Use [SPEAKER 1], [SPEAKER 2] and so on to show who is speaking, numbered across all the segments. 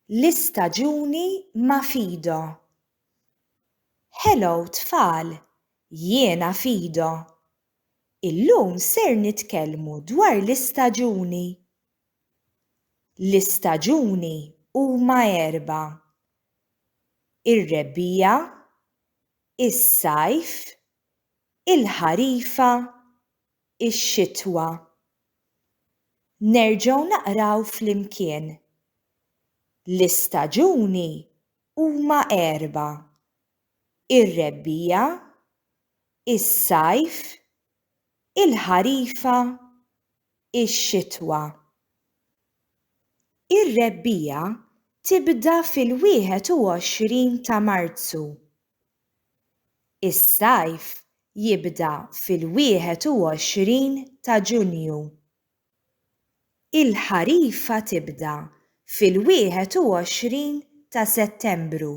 [SPEAKER 1] L-istaġuni ma' Fido. Hello tfal, jiena Fido. Illum ser nitkellmu dwar l-istaġuni. L-istaġuni huma 4: ir-rebbija, is-sajf, il-ħarifa, ix-xitwa. Nerġgħu naqraw flimkien. L-istaġuni huma 4: ir-rebbija, is-sajf, il-ħarifa, ix-xitwa. Ir-rebbija tibda fil-21 ta' Marzu. Is-sajf jibda fil-21 ta' Ġunju. Il-ħarifa tibda fil-21 ta' Settembru.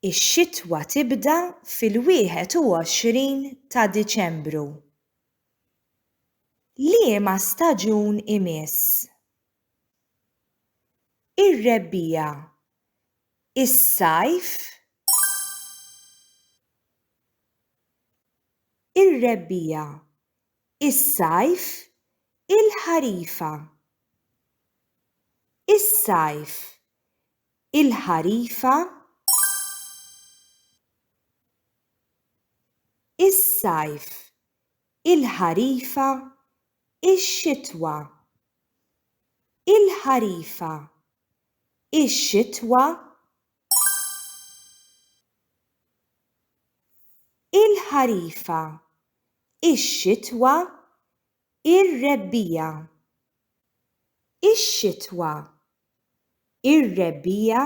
[SPEAKER 1] Ix-xitwa tibda fil-21 ta' Diċembru. Liema staġun imiss? Ir-rebbija, is-sajf, ir-rebbija, is-sajf, il-ħarifa. Is-sajf, il-ħarifa, is-sajf, il-ħarifa, ix-xitwa. Il-ħarifa, ix-xitwa, il-ħarifa, ix-xitwa, ir-rebbija. Ix-xitwa, ir-rebbija,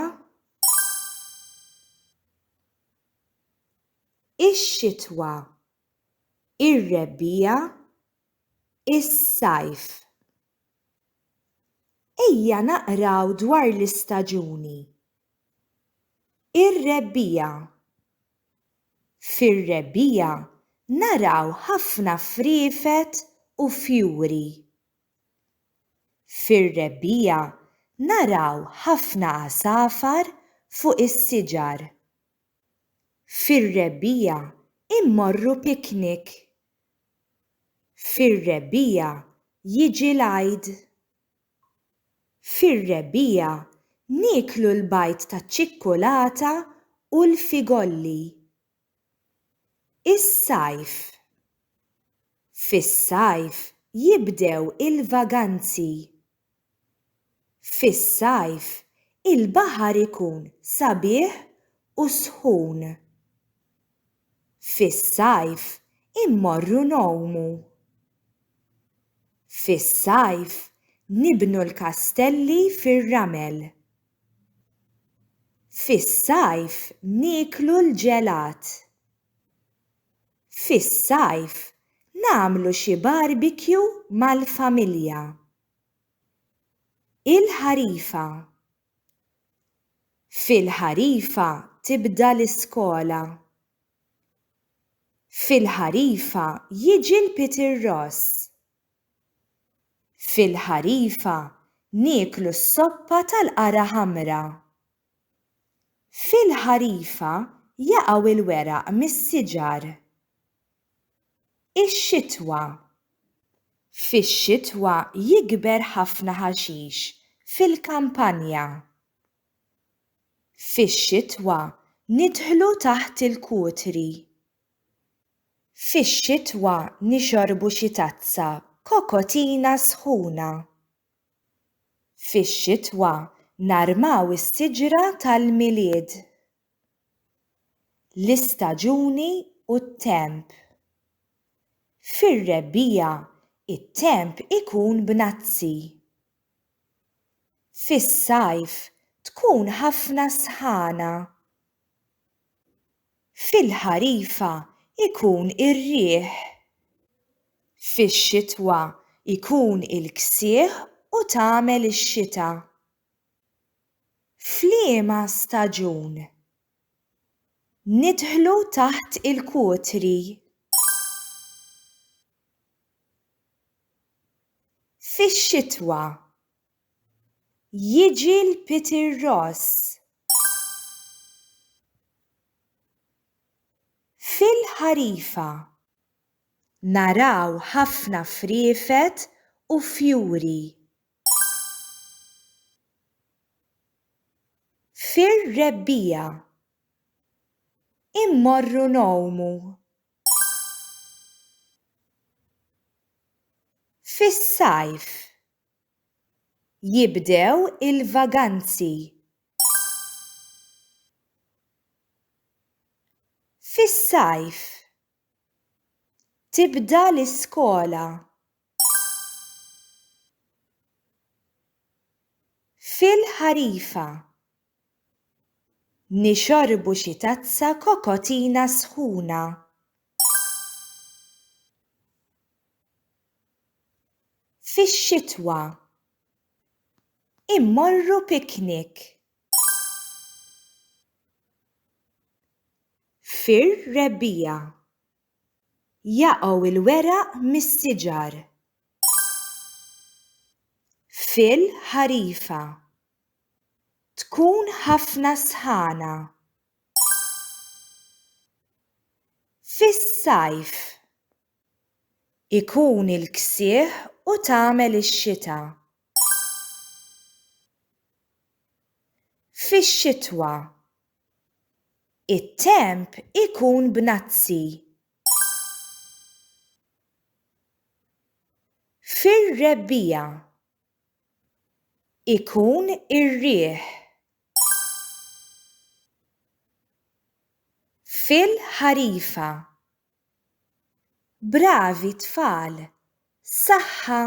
[SPEAKER 1] ix-xitwa, ir-rebbija, is-sajf. Ejja naqraw dwar l-istaġuni. Ir-rebbija. Fir-rebbija naraw ħafna friefet u fjuri. Fir-rebbija naraw ħafna għasafar fuq is-siġar. Fir-rebbija immorru piknik. Fir-rebbija jiġi l-Għid. Fir-rebbija nieklu l-bajt taċ-ċikkulata u l-figolli. Is-sajf. Fis-sajf jibdew il-vaganzi. Fis-sajf il-baħar ikun sabiħ u sħun. Fis-sajf immorru nowmu. Fis-sajf nibnu l-kastelli fir-ramel. Fis-sajf nieklu l-ġelat. Fis-sajf nagħmlu xi barbecue mal-familja. Il-ħarifa. Fil-ħarifa tibda l-iskola. Fil-ħarifa jiġi l-Peter Ross. Fil-ħarifa nieklu s-soppa tal-qara ħamra. Fil-ħarifa jaqgħu il-weraq mis-siġar. Ix-xitwa. Fix-xitwa jikber ħafna ħaxix fil-kampanja. Fix-xitwa nidħlu taħt il-kutri. Fix-xitwa nixorbu xi tazza kokotina sħuna. Fix-xitwa narmaw is-siġra tal-milied. L-istaġuni u t-temp. Fir-rebbija it-temp ikun b'nazzi. Fis-sajf tkun ħafna sħana. Fil-ħarifa ikun ir-riħ. Fix-xitwa ikun il-ksieħ u tagħmel ix-xita. F'liema staġun? Nidħlu taħt il-kutri. Fix-xitwa jiġi l-Peter Ross. Fil-ħarifa naraw ħafna friefet u fjuri. Fir-rebbija immorru nowmu. Fis-sajf jibdew il-vaganzi. Fis-sajf tibda l-iskola. Fil-ħarifa nixorbu xi tazza kokotina sħuna. Fix-xitwa immorru piknik. Fir-rebbija jaqgħu il-weraq mis-siġar. Fil-ħarifa tkun ħafna sħana. Fis-sajf ikun il-ksieħ u tagħmel ix-xita. Fix-xitwa it-temp ikun b'nazzi. Fir-rebbija ikun ir-rieh. Fil-ħarifa bravi tfal, saħħa!